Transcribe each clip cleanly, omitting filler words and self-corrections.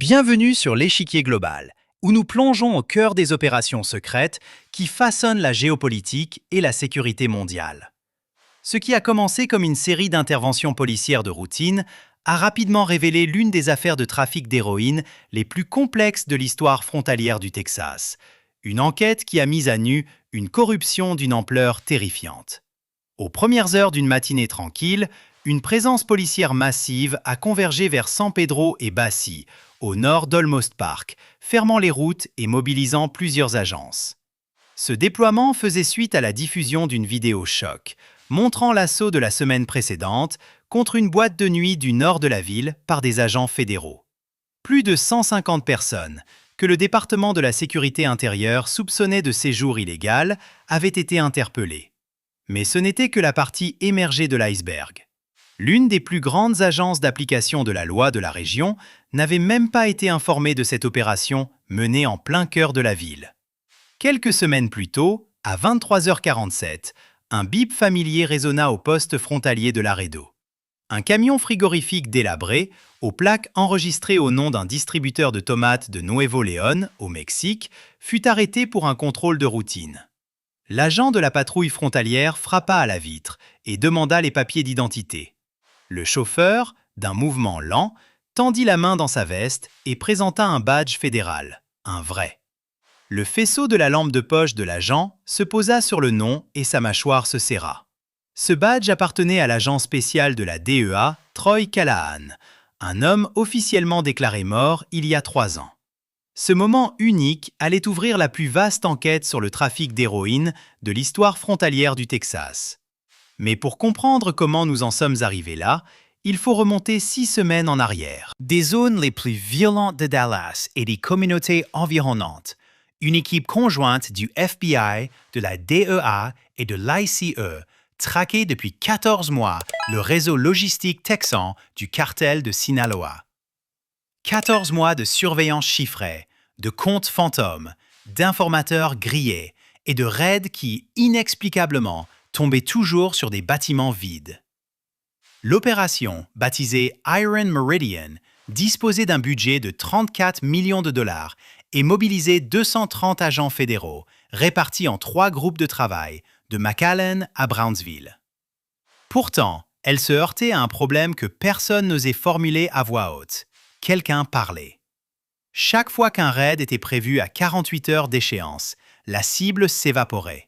Bienvenue sur l'échiquier global, où nous plongeons au cœur des opérations secrètes qui façonnent la géopolitique et la sécurité mondiale. Ce qui a commencé comme une série d'interventions policières de routine a rapidement révélé l'une des affaires de trafic d'héroïne les plus complexes de l'histoire frontalière du Texas. Une enquête qui a mis à nu une corruption d'une ampleur terrifiante. Aux premières heures d'une matinée tranquille, une présence policière massive a convergé vers San Pedro et Bassi, au nord d'Olmos Park, fermant les routes et mobilisant plusieurs agences. Ce déploiement faisait suite à la diffusion d'une vidéo choc, montrant l'assaut de la semaine précédente contre une boîte de nuit du nord de la ville par des agents fédéraux. Plus de 150 personnes, que le département de la sécurité intérieure soupçonnait de séjour illégal, avaient été interpellées. Mais ce n'était que la partie émergée de l'iceberg. L'une des plus grandes agences d'application de la loi de la région n'avait même pas été informée de cette opération menée en plein cœur de la ville. Quelques semaines plus tôt, à 23h47, un bip familier résonna au poste frontalier de Laredo. Un camion frigorifique délabré, aux plaques enregistrées au nom d'un distributeur de tomates de Nuevo León, au Mexique, fut arrêté pour un contrôle de routine. L'agent de la patrouille frontalière frappa à la vitre et demanda les papiers d'identité. Le chauffeur, d'un mouvement lent, tendit la main dans sa veste et présenta un badge fédéral, un vrai. Le faisceau de la lampe de poche de l'agent se posa sur le nom et sa mâchoire se serra. Ce badge appartenait à l'agent spécial de la DEA, Troy Callahan, un homme officiellement déclaré mort il y a 3 ans. Ce moment unique allait ouvrir la plus vaste enquête sur le trafic d'héroïne de l'histoire frontalière du Texas. Mais pour comprendre comment nous en sommes arrivés là, il faut remonter 6 semaines en arrière. Des zones les plus violentes de Dallas et des communautés environnantes, une équipe conjointe du FBI, de la DEA et de l'ICE traquait depuis 14 mois le réseau logistique texan du cartel de Sinaloa. 14 mois de surveillance chiffrée, de comptes fantômes, d'informateurs grillés et de raids qui, inexplicablement, tombaient toujours sur des bâtiments vides. L'opération, baptisée Iron Meridian, disposait d'un budget de 34 millions de dollars et mobilisait 230 agents fédéraux, répartis en 3 groupes de travail, de McAllen à Brownsville. Pourtant, elle se heurtait à un problème que personne n'osait formuler à voix haute. Quelqu'un parlait. Chaque fois qu'un raid était prévu à 48 heures d'échéance, la cible s'évaporait.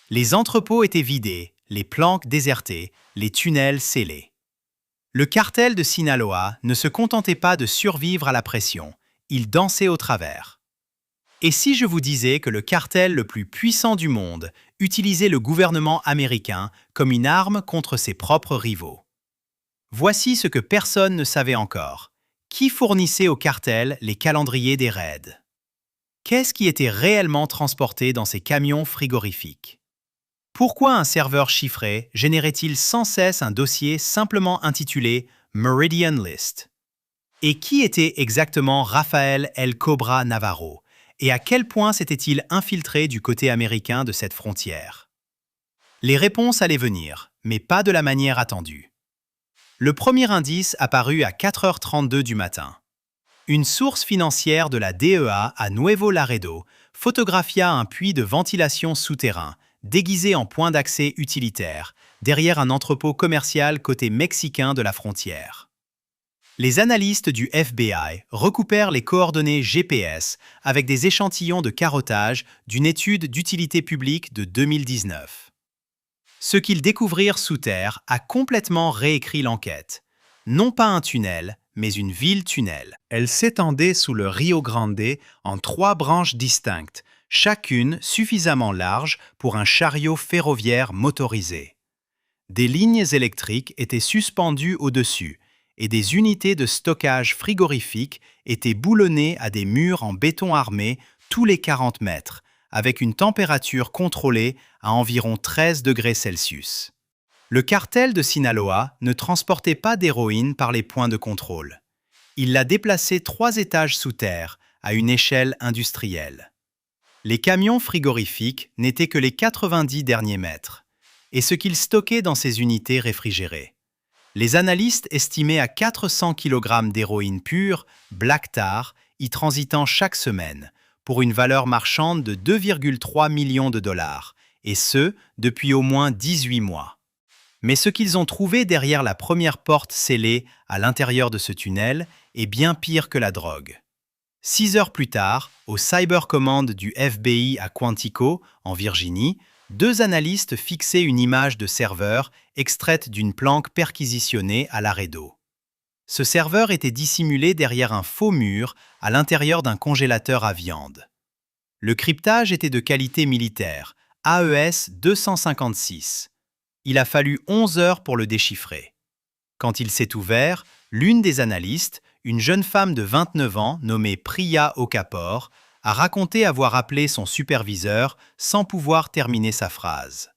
Les entrepôts étaient vidés, les planques désertées, les tunnels scellés. Le cartel de Sinaloa ne se contentait pas de survivre à la pression, il dansait au travers. Et si je vous disais que le cartel le plus puissant du monde utilisait le gouvernement américain comme une arme contre ses propres rivaux? Voici ce que personne ne savait encore. Qui fournissait au cartel les calendriers des raids? Qu'est-ce qui était réellement transporté dans ces camions frigorifiques? Pourquoi un serveur chiffré générait-il sans cesse un dossier simplement intitulé Meridian List? Et qui était exactement Rafael El Cobra Navarro? Et à quel point s'était-il infiltré du côté américain de cette frontière? Les réponses allaient venir, mais pas de la manière attendue. Le premier indice apparut à 4h32 du matin. Une source financière de la DEA à Nuevo Laredo photographia un puits de ventilation souterrain, déguisé en point d'accès utilitaire, derrière un entrepôt commercial côté mexicain de la frontière. Les analystes du FBI recoupèrent les coordonnées GPS avec des échantillons de carottage d'une étude d'utilité publique de 2019. Ce qu'ils découvrirent sous terre a complètement réécrit l'enquête. Non pas un tunnel, mais une ville-tunnel. Elle s'étendait sous le Rio Grande en 3 branches distinctes, chacune suffisamment large pour un chariot ferroviaire motorisé. Des lignes électriques étaient suspendues au-dessus et des unités de stockage frigorifique étaient boulonnées à des murs en béton armé tous les 40 mètres, avec une température contrôlée à environ 13 degrés Celsius. Le cartel de Sinaloa ne transportait pas d'héroïne par les points de contrôle. Il la déplaçait 3 étages sous terre, à une échelle industrielle. Les camions frigorifiques n'étaient que les 90 derniers mètres, et ce qu'ils stockaient dans ces unités réfrigérées. Les analystes estimaient à 400 kg d'héroïne pure, black tar, y transitant chaque semaine, pour une valeur marchande de 2,3 millions de dollars, et ce, depuis au moins 18 mois. Mais ce qu'ils ont trouvé derrière la première porte scellée à l'intérieur de ce tunnel est bien pire que la drogue. 6 heures plus tard, au Cyber Command du FBI à Quantico, en Virginie, 2 analystes fixaient une image de serveur extraite d'une planque perquisitionnée à Laredo. Ce serveur était dissimulé derrière un faux mur à l'intérieur d'un congélateur à viande. Le cryptage était de qualité militaire, AES 256. Il a fallu 11 heures pour le déchiffrer. Quand il s'est ouvert, l'une des analystes, une jeune femme de 29 ans nommée Priya Okafor, a raconté avoir appelé son superviseur sans pouvoir terminer sa phrase.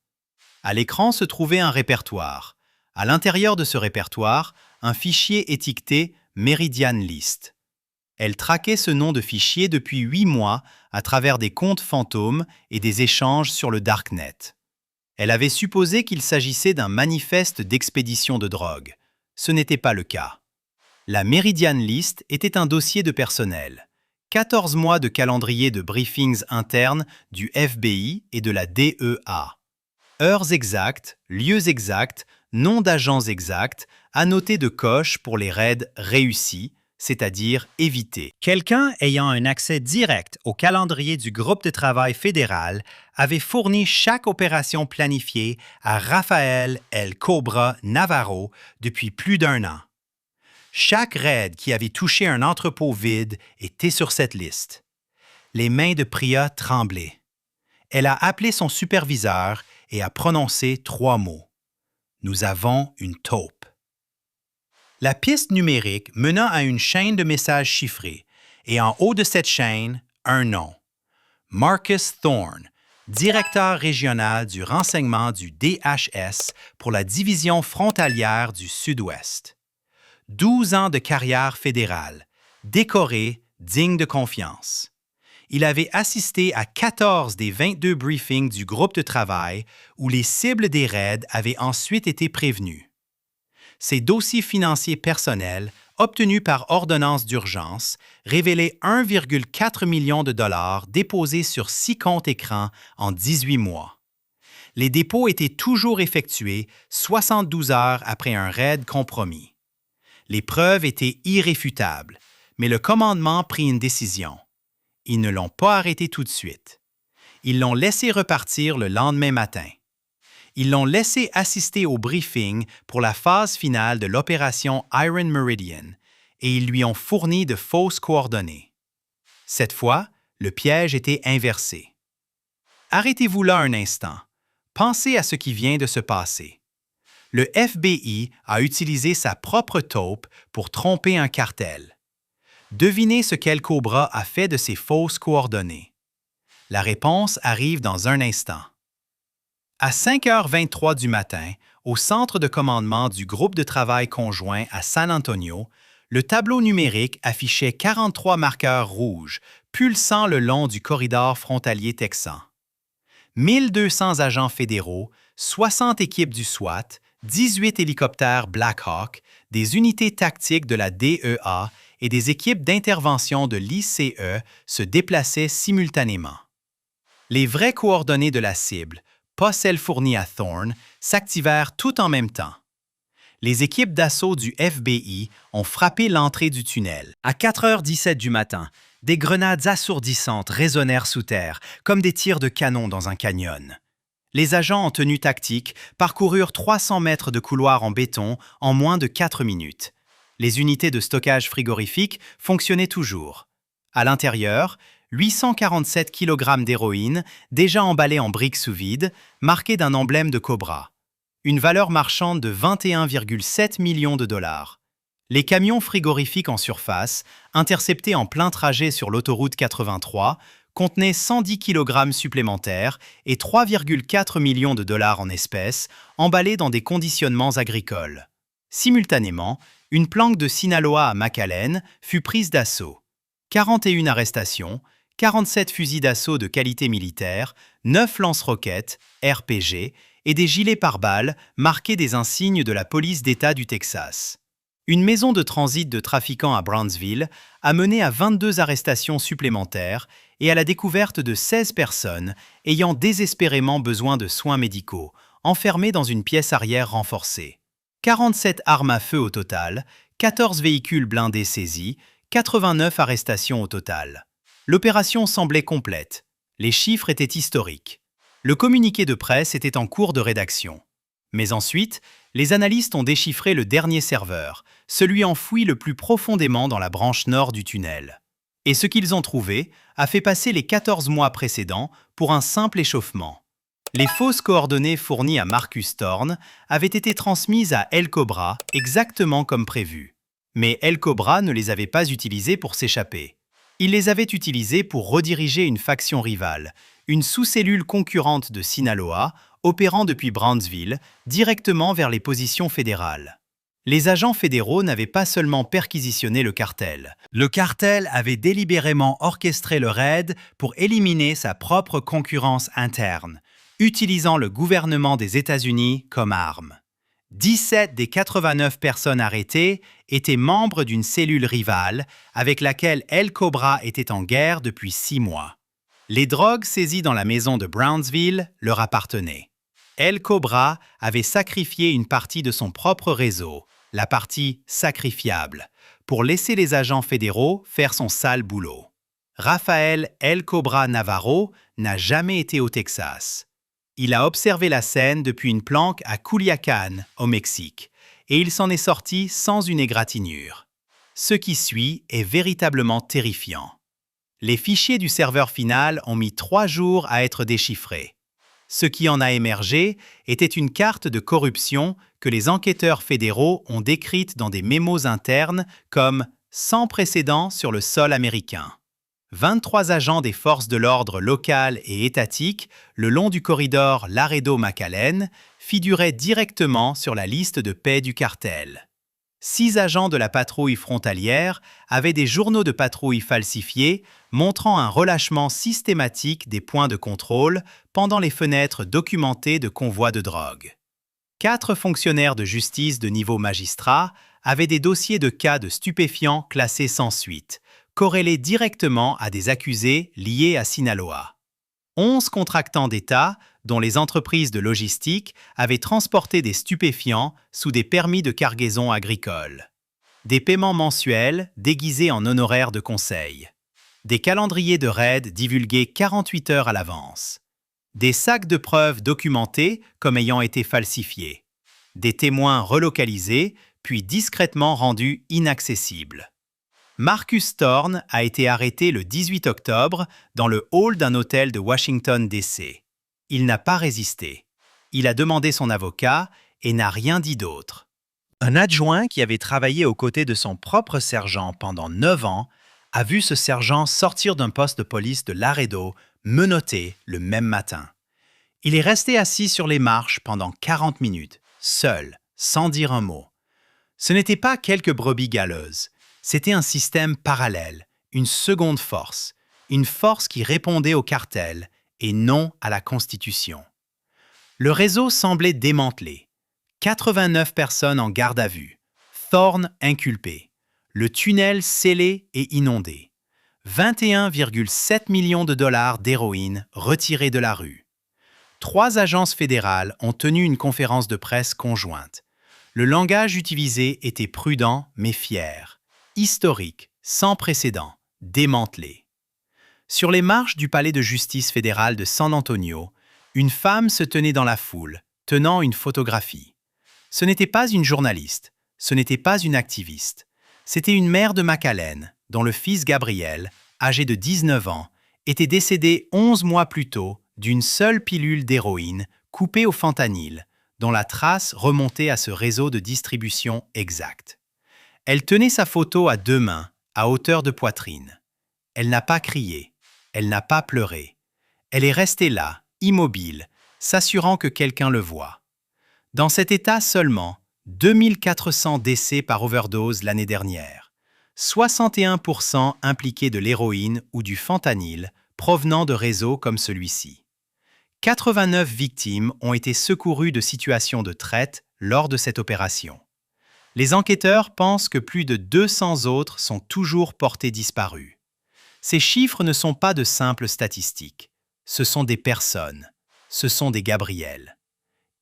À l'écran se trouvait un répertoire. À l'intérieur de ce répertoire, un fichier étiqueté Meridian List. Elle traquait ce nom de fichier depuis 8 mois à travers des comptes fantômes et des échanges sur le Darknet. Elle avait supposé qu'il s'agissait d'un manifeste d'expédition de drogue. Ce n'était pas le cas. La Meridian List était un dossier de personnel. 14 mois de calendrier de briefings internes du FBI et de la DEA. Heures exactes, lieux exacts, noms d'agents exacts, annotés de coche pour les raids réussis, c'est-à-dire évités. Quelqu'un ayant un accès direct au calendrier du groupe de travail fédéral avait fourni chaque opération planifiée à Rafael El Cobra Navarro depuis plus d'1 an. Chaque raid qui avait touché un entrepôt vide était sur cette liste. Les mains de Priya tremblaient. Elle a appelé son superviseur et a prononcé 3 mots. Nous avons une taupe. La piste numérique mena à une chaîne de messages chiffrés et en haut de cette chaîne, un nom. Marcus Thorne, directeur régional du renseignement du DHS pour la division frontalière du Sud-Ouest. 12 ans de carrière fédérale, décoré, digne de confiance. Il avait assisté à 14 des 22 briefings du groupe de travail où les cibles des raids avaient ensuite été prévenues. Ses dossiers financiers personnels, obtenus par ordonnance d'urgence, révélaient 1,4 million de dollars déposés sur 6 comptes écrans en 18 mois. Les dépôts étaient toujours effectués 72 heures après un raid compromis. Les preuves étaient irréfutables, mais le commandement prit une décision. Ils ne l'ont pas arrêté tout de suite. Ils l'ont laissé repartir le lendemain matin. Ils l'ont laissé assister au briefing pour la phase finale de l'opération Iron Meridian et ils lui ont fourni de fausses coordonnées. Cette fois, le piège était inversé. Arrêtez-vous là un instant. Pensez à ce qui vient de se passer. Le FBI a utilisé sa propre taupe pour tromper un cartel. Devinez ce qu'El Cobra a fait de ces fausses coordonnées. La réponse arrive dans un instant. À 5h23 du matin, au centre de commandement du groupe de travail conjoint à San Antonio, le tableau numérique affichait 43 marqueurs rouges, pulsant le long du corridor frontalier texan. 1200 agents fédéraux, 60 équipes du SWAT, 18 hélicoptères Black Hawk, des unités tactiques de la DEA et des équipes d'intervention de l'ICE se déplaçaient simultanément. Les vraies coordonnées de la cible, pas celles fournies à Thorne, s'activèrent tout en même temps. Les équipes d'assaut du FBI ont frappé l'entrée du tunnel. À 4h17 du matin, des grenades assourdissantes résonnèrent sous terre, comme des tirs de canon dans un canyon. Les agents en tenue tactique parcoururent 300 mètres de couloir en béton en moins de 4 minutes. Les unités de stockage frigorifique fonctionnaient toujours. À l'intérieur, 847 kg d'héroïne, déjà emballée en briques sous vide, marquée d'un emblème de Cobra. Une valeur marchande de 21,7 millions de dollars. Les camions frigorifiques en surface, interceptés en plein trajet sur l'autoroute 83, contenaient 110 kg supplémentaires et 3,4 millions de dollars en espèces, emballés dans des conditionnements agricoles. Simultanément, une planque de Sinaloa à McAllen fut prise d'assaut. 41 arrestations, 47 fusils d'assaut de qualité militaire, 9 lance-roquettes, RPG et des gilets pare-balles marqués des insignes de la police d'État du Texas. Une maison de transit de trafiquants à Brownsville a mené à 22 arrestations supplémentaires et à la découverte de 16 personnes ayant désespérément besoin de soins médicaux, enfermées dans une pièce arrière renforcée. 47 armes à feu au total, 14 véhicules blindés saisis, 89 arrestations au total. L'opération semblait complète. Les chiffres étaient historiques. Le communiqué de presse était en cours de rédaction. Mais ensuite, les analystes ont déchiffré le dernier serveur, celui enfoui le plus profondément dans la branche nord du tunnel. Et ce qu'ils ont trouvé a fait passer les 14 mois précédents pour un simple échauffement. Les fausses coordonnées fournies à Marcus Thorne avaient été transmises à El Cobra exactement comme prévu. Mais El Cobra ne les avait pas utilisées pour s'échapper. Il les avait utilisées pour rediriger une faction rivale, une sous-cellule concurrente de Sinaloa, opérant depuis Brownsville, directement vers les positions fédérales. Les agents fédéraux n'avaient pas seulement perquisitionné le cartel. Le cartel avait délibérément orchestré le raid pour éliminer sa propre concurrence interne, utilisant le gouvernement des États-Unis comme arme. 17 des 89 personnes arrêtées étaient membres d'une cellule rivale avec laquelle El Cobra était en guerre depuis 6 mois. Les drogues saisies dans la maison de Brownsville leur appartenaient. El Cobra avait sacrifié une partie de son propre réseau, la partie sacrifiable, pour laisser les agents fédéraux faire son sale boulot. Rafael El Cobra Navarro n'a jamais été au Texas. Il a observé la scène depuis une planque à Culiacán, au Mexique, et il s'en est sorti sans une égratignure. Ce qui suit est véritablement terrifiant. Les fichiers du serveur final ont mis 3 jours à être déchiffrés. Ce qui en a émergé était une carte de corruption que les enquêteurs fédéraux ont décrite dans des mémos internes comme « sans précédent sur le sol américain ». 23 agents des forces de l'ordre locales et étatiques le long du corridor Laredo-McAllen figuraient directement sur la liste de paix du cartel. 6 agents de la patrouille frontalière avaient des journaux de patrouille falsifiés montrant un relâchement systématique des points de contrôle pendant les fenêtres documentées de convois de drogue. 4 fonctionnaires de justice de niveau magistrat avaient des dossiers de cas de stupéfiants classés sans suite, corrélés directement à des accusés liés à Sinaloa. 11 contractants d'État, dont les entreprises de logistique, avaient transporté des stupéfiants sous des permis de cargaison agricole. Des paiements mensuels déguisés en honoraires de conseil. Des calendriers de raid divulgués 48 heures à l'avance. Des sacs de preuves documentés comme ayant été falsifiés. Des témoins relocalisés, puis discrètement rendus inaccessibles. Marcus Thorne a été arrêté le 18 octobre dans le hall d'un hôtel de Washington, D.C. Il n'a pas résisté. Il a demandé son avocat et n'a rien dit d'autre. Un adjoint qui avait travaillé aux côtés de son propre sergent pendant 9 ans a vu ce sergent sortir d'un poste de police de Laredo, menotté le même matin. Il est resté assis sur les marches pendant 40 minutes, seul, sans dire un mot. Ce n'était pas quelques brebis galeuses. C'était un système parallèle, une seconde force, une force qui répondait au cartel et non à la Constitution. Le réseau semblait démantelé. 89 personnes en garde à vue, Thorne inculpé, le tunnel scellé et inondé, 21,7 millions de dollars d'héroïne retirés de la rue. 3 agences fédérales ont tenu une conférence de presse conjointe. Le langage utilisé était prudent mais fier. Historique, sans précédent, démantelé. Sur les marches du palais de justice fédéral de San Antonio, une femme se tenait dans la foule, tenant une photographie. Ce n'était pas une journaliste, ce n'était pas une activiste. C'était une mère de McAllen, dont le fils Gabriel, âgé de 19 ans, était décédé 11 mois plus tôt d'une seule pilule d'héroïne coupée au fentanyl, dont la trace remontait à ce réseau de distribution exact. Elle tenait sa photo à 2 mains, à hauteur de poitrine. Elle n'a pas crié, elle n'a pas pleuré. Elle est restée là, immobile, s'assurant que quelqu'un le voit. Dans cet état seulement, 2400 décès par overdose l'année dernière. 61% impliqués de l'héroïne ou du fentanyl provenant de réseaux comme celui-ci. 89 victimes ont été secourues de situations de traite lors de cette opération. Les enquêteurs pensent que plus de 200 autres sont toujours portés disparus. Ces chiffres ne sont pas de simples statistiques. Ce sont des personnes. Ce sont des Gabriel.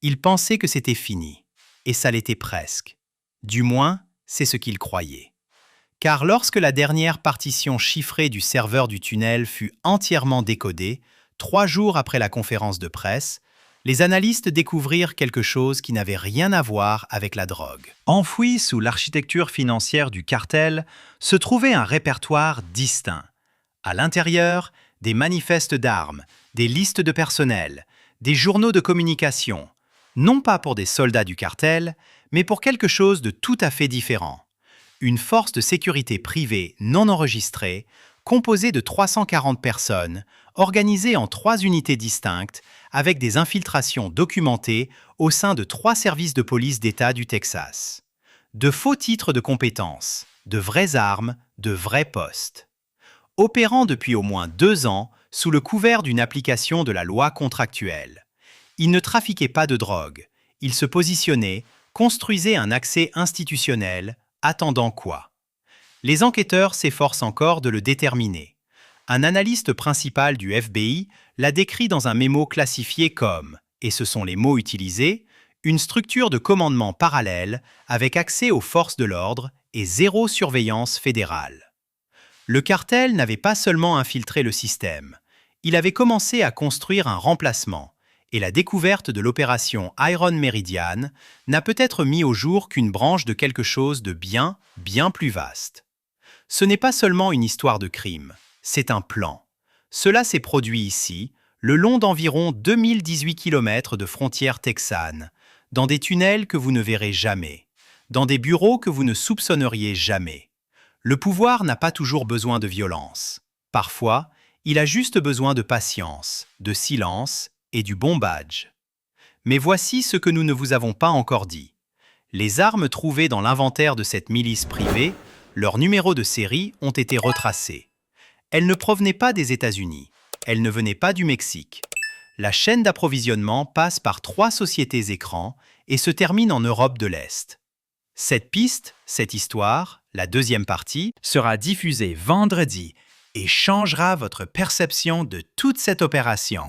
Ils pensaient que c'était fini. Et ça l'était presque. Du moins, c'est ce qu'ils croyaient. Car lorsque la dernière partition chiffrée du serveur du tunnel fut entièrement décodée, 3 jours après la conférence de presse, les analystes découvrirent quelque chose qui n'avait rien à voir avec la drogue. Enfoui sous l'architecture financière du cartel, se trouvait un répertoire distinct. À l'intérieur, des manifestes d'armes, des listes de personnel, des journaux de communication, non pas pour des soldats du cartel, mais pour quelque chose de tout à fait différent. Une force de sécurité privée non enregistrée, composée de 340 personnes, organisée en 3 unités distinctes, avec des infiltrations documentées au sein de 3 services de police d'État du Texas. De faux titres de compétences, de vraies armes, de vrais postes. Opérant depuis au moins 2 ans sous le couvert d'une application de la loi contractuelle. Ils ne trafiquaient pas de drogue. Ils se positionnaient, construisaient un accès institutionnel, attendant quoi? Les enquêteurs s'efforcent encore de le déterminer. Un analyste principal du FBI l'a décrit dans un mémo classifié comme, et ce sont les mots utilisés, une structure de commandement parallèle avec accès aux forces de l'ordre et 0 surveillance fédérale. Le cartel n'avait pas seulement infiltré le système, il avait commencé à construire un remplacement, et la découverte de l'opération Iron Meridian n'a peut-être mis au jour qu'une branche de quelque chose de bien plus vaste. Ce n'est pas seulement une histoire de crime, c'est un plan. Cela s'est produit ici, le long d'environ 2018 km de frontières texanes, dans des tunnels que vous ne verrez jamais, dans des bureaux que vous ne soupçonneriez jamais. Le pouvoir n'a pas toujours besoin de violence. Parfois, il a juste besoin de patience, de silence et du bon badge. Mais voici ce que nous ne vous avons pas encore dit. Les armes trouvées dans l'inventaire de cette milice privée, leurs numéros de série ont été retracés. Elles ne provenaient pas des États-Unis. Elles ne venaient pas du Mexique. La chaîne d'approvisionnement passe par 3 sociétés écrans et se termine en Europe de l'Est. Cette piste, cette histoire, la deuxième partie, sera diffusée vendredi et changera votre perception de toute cette opération.